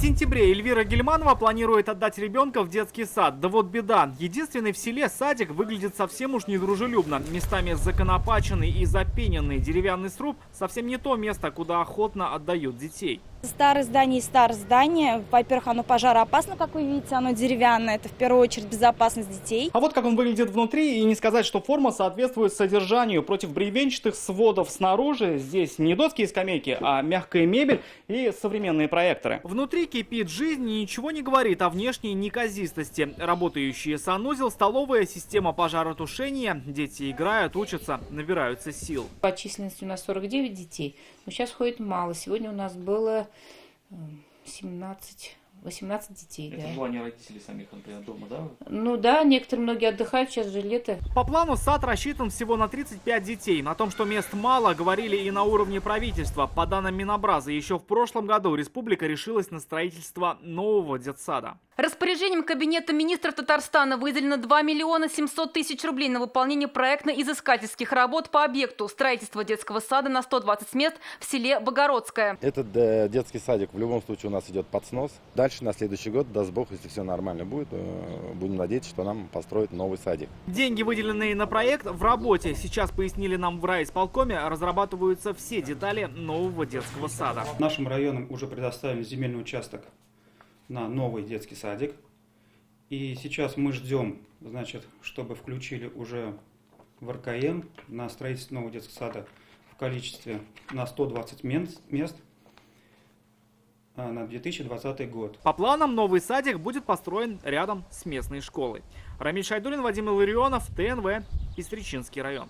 сентябре Эльвира Гельманова планирует отдать ребенка в детский сад. Да вот беда. Единственный в селе садик выглядит совсем уж недружелюбно. Местами законопаченный и запененный деревянный сруб совсем не то место, куда охотно отдают детей. Старое здание и старое здание. Во-первых, оно пожароопасно, как вы видите, оно деревянное. Это в первую очередь безопасность детей. А вот как он выглядит внутри, и не сказать, что форма соответствует содержанию. Против бревенчатых сводов снаружи здесь не доски и скамейки, а мягкая мебель и современные проекторы. Внутри кипит жизнь и ничего не говорит о внешней неказистости. Работающие санузел, столовая, система пожаротушения. Дети играют, учатся, набираются сил. По численности у нас 49 детей, но сейчас ходит мало. Сегодня у нас было 18 детей. Это желание родителей самих, например, дома, да? Ну да, многие отдыхают, сейчас же лето. По плану сад рассчитан всего на 35 детей. О том, что мест мало, говорили и на уровне правительства. По данным Минобраза, еще в прошлом году республика решилась на строительство нового детсада. Распоряжением Кабинета министров Татарстана выделено 2 миллиона 700 тысяч рублей на выполнение проектно-изыскательских работ по объекту строительства детского сада на 120 мест в селе Богородское. Этот детский садик в любом случае у нас идет под снос. Дальше на следующий год, даст Бог, если все нормально будет, будем надеяться, что нам построят новый садик. Деньги, выделенные на проект, в работе. Сейчас, пояснили нам в райисполкоме, разрабатываются все детали нового детского сада. Нашим районам уже предоставили земельный участок на новый детский садик. И сейчас мы ждем, чтобы включили уже в РКМ на строительство нового детского сада в количестве на 120 мест на 2020 год. По планам, новый садик будет построен рядом с местной школой. Рамиль Шайдуллин, Вадим Илларионов, ТНВ, Пестричинский район.